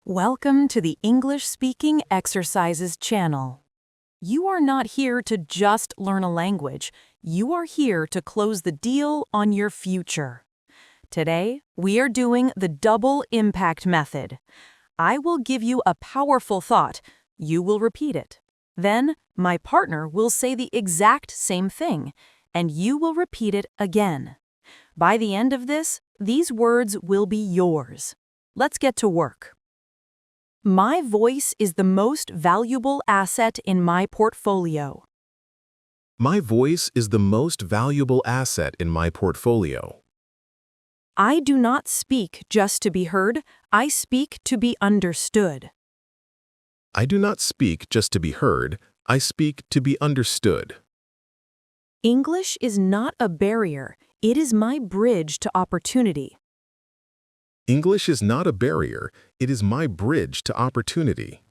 Welcome to the English Speaking Exercises channel. You are not here to just learn a language. You are here to close the deal on your future. Today, we are doing the double impact method. I will give you a powerful thought. You will repeat it. Then, my partner will say the exact same thing, and you will repeat it again. By the end of this, these words will be yours. Let's get to work. My voice is the most valuable asset in my portfolio. My voice is the most valuable asset in my portfolio. I do not speak just to be heard, I speak to be understood. I do not speak just to be heard, I speak to be understood. English is not a barrier, it is my bridge to opportunity. English is not a barrier, it is my bridge to opportunity.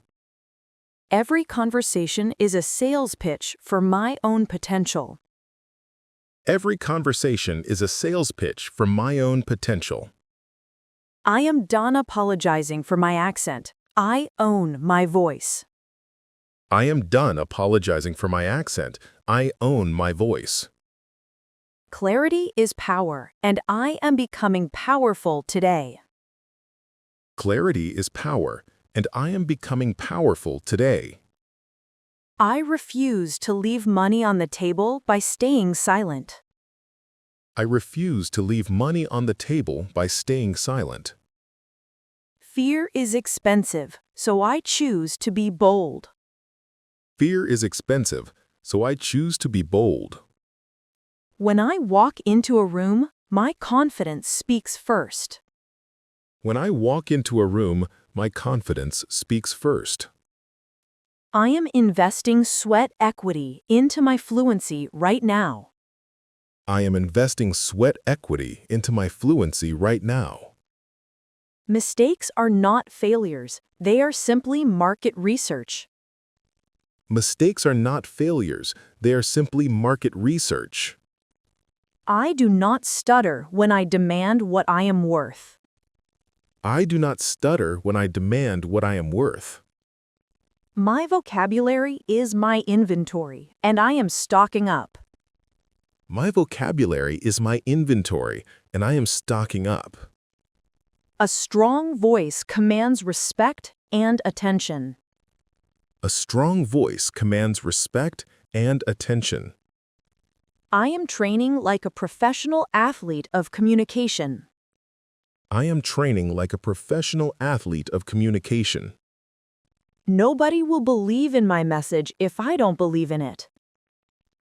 Every conversation is a sales pitch for my own potential. Every conversation is a sales pitch for my own potential. I am done apologizing for my accent. I own my voice. I am done apologizing for my accent. I own my voice. Clarity is power, and I am becoming powerful today. Clarity is power, and I am becoming powerful today. I refuse to leave money on the table by staying silent. I refuse to leave money on the table by staying silent. Fear is expensive, so I choose to be bold. Fear is expensive, so I choose to be bold. When I walk into a room, my confidence speaks first. When I walk into a room, my confidence speaks first. I am investing sweat equity into my fluency right now. I am investing sweat equity into my fluency right now. Mistakes are not failures, they are simply market research. Mistakes are not failures, they are simply market research. I do not stutter when I demand what I am worth. I do not stutter when I demand what I am worth. My vocabulary is my inventory, and I am stocking up. My vocabulary is my inventory, and I am stocking up. A strong voice commands respect and attention. A strong voice commands respect and attention. I am training like a professional athlete of communication. I am training like a professional athlete of communication. Nobody will believe in my message if I don't believe in it.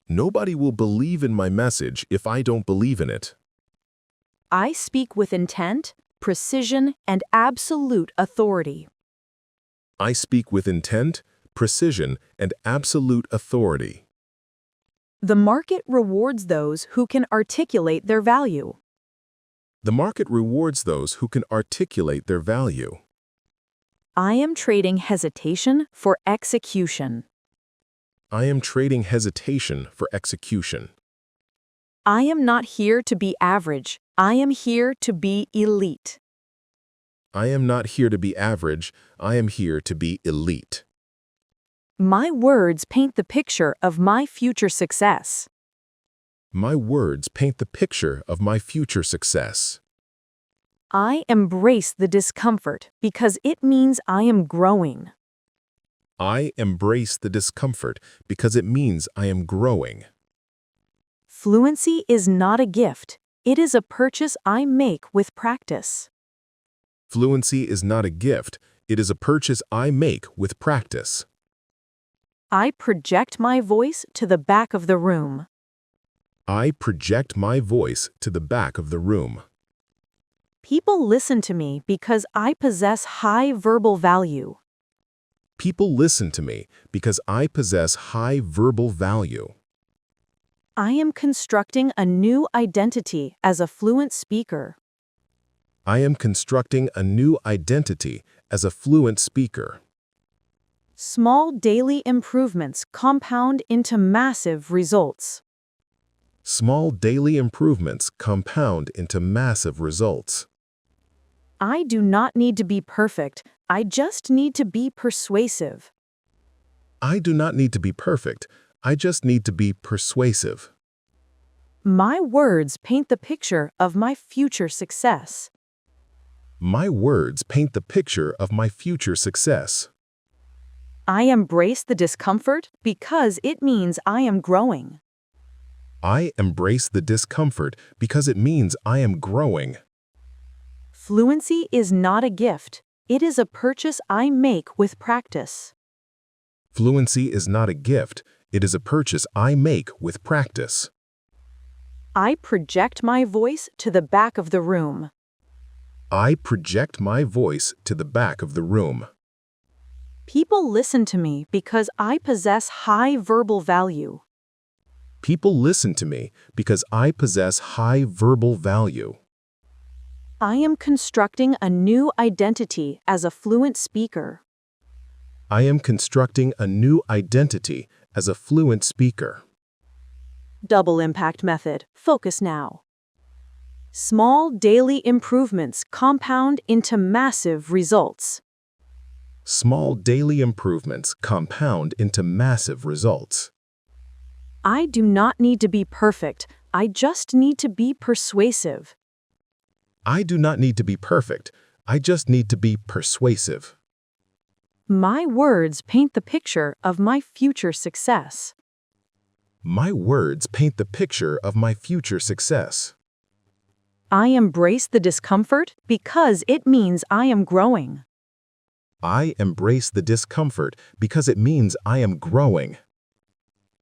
Nobody will believe in my message if I don't believe in it. I speak with intent, precision, and absolute authority. I speak with intent, precision, and absolute authority. The market rewards those who can articulate their value. The market rewards those who can articulate their value. I am trading hesitation for execution. I am trading hesitation for execution. I am not here to be average. I am here to be elite. I am not here to be average. I am here to be elite. My words paint the picture of my future success. My words paint the picture of my future success. I embrace the discomfort because it means I am growing. I embrace the discomfort because it means I am growing. Fluency is not a gift. It is a purchase I make with practice. Fluency is not a gift. It is a purchase I make with practice. I project my voice to the back of the room. I project my voice to the back of the room. People listen to me because I possess high verbal value. People listen to me because I possess high verbal value. I am constructing a new identity as a fluent speaker. I am constructing a new identity as a fluent speaker. Small daily improvements compound into massive results. Small daily improvements compound into massive results. I do not need to be perfect. I just need to be persuasive. I do not need to be perfect. I just need to be persuasive. My words paint the picture of my future success. My words paint the picture of my future success. I embrace the discomfort because it means I am growing. I embrace the discomfort because it means I am growing. Fluency is not a gift. It is a purchase I make with practice. Fluency is not a gift. It is a purchase I make with practice. I project my voice to the back of the room. I project my voice to the back of the room. People listen to me because I possess high verbal value. People listen to me because I possess high verbal value. I am constructing a new identity as a fluent speaker. I am constructing a new identity as a fluent speaker. Double impact method. Focus now. Small daily improvements compound into massive results. Small daily improvements compound into massive results. I do not need to be perfect. I just need to be persuasive. I do not need to be perfect. I just need to be persuasive. My words paint the picture of my future success. My words paint the picture of my future success. I embrace the discomfort because it means I am growing. I embrace the discomfort because it means I am growing.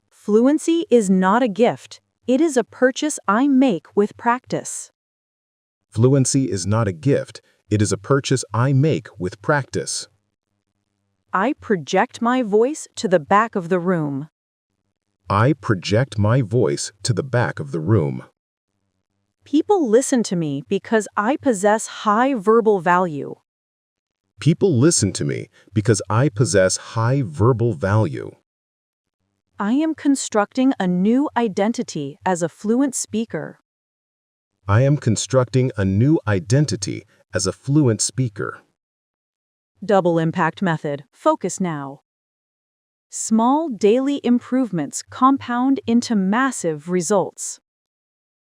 Fluency is not a gift. It is a purchase I make with practice. Fluency is not a gift. It is a purchase I make with practice. I project my voice to the back of the room. I project my voice to the back of the room. People listen to me because I possess high verbal value. People listen to me because I possess high verbal value. I am constructing a new identity as a fluent speaker. I am constructing a new identity as a fluent speaker. Double impact method. Focus now. Small daily improvements compound into massive results.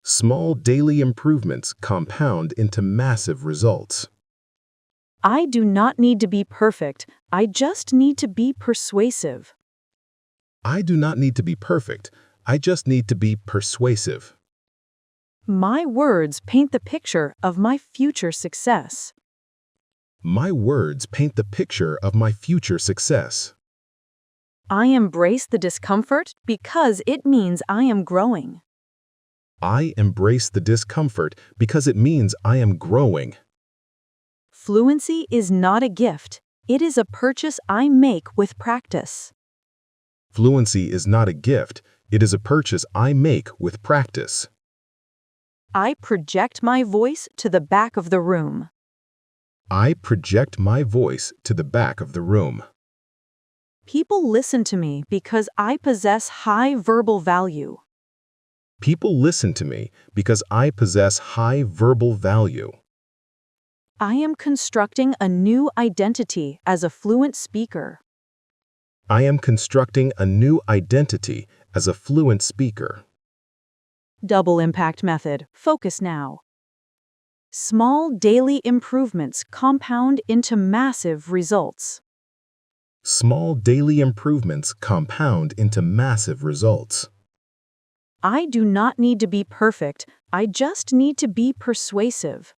Small daily improvements compound into massive results. I do not need to be perfect. I just need to be persuasive. I do not need to be perfect. I just need to be persuasive. My words paint the picture of my future success. My words paint the picture of my future success. I embrace the discomfort because it means I am growing. I embrace the discomfort because it means I am growing. Fluency is not a gift. It is a purchase I make with practice. Fluency is not a gift. It is a purchase I make with practice. I project my voice to the back of the room. I project my voice to the back of the room. People listen to me because I possess high verbal value. People listen to me because I possess high verbal value. I am constructing a new identity as a fluent speaker. I am constructing a new identity as a fluent speaker. Double impact method. Focus now. Small daily improvements compound into massive results. Small daily improvements compound into massive results. I do not need to be perfect. I just need to be persuasive.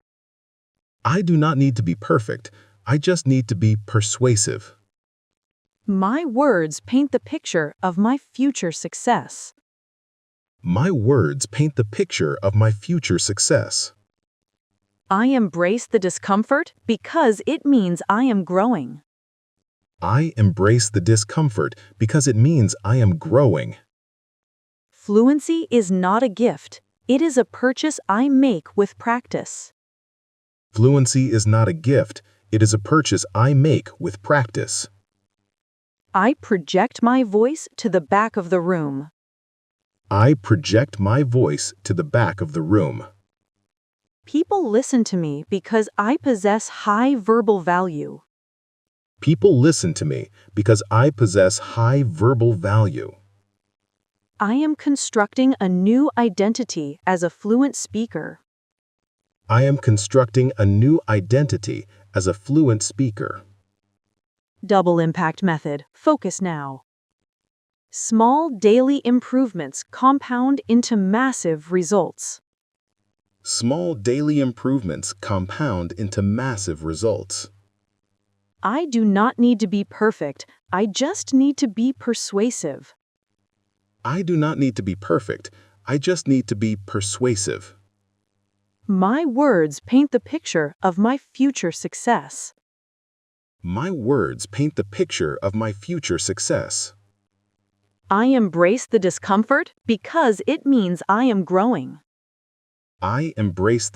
I do not need to be perfect. I just need to be persuasive. My words paint the picture of my future success. My words paint the picture of my future success. I embrace the discomfort because it means I am growing. I embrace the discomfort because it means I am growing. Fluency is not a gift. It is a purchase I make with practice. Fluency is not a gift. It is a purchase I make with practice. I project my voice to the back of the room. I project my voice to the back of the room. People listen to me because I possess high verbal value. People listen to me because I possess high verbal value. I am constructing a new identity as a fluent speaker. I am constructing a new identity as a fluent speaker. Double impact method. Focus now. Small daily improvements compound into massive results. Small daily improvements compound into massive results. I do not need to be perfect. I just need to be persuasive. I do not need to be perfect. I just need to be persuasive. My words paint the picture of my future success. My words paint the picture of my future success. I embrace the discomfort because it means I am growing. I embrace the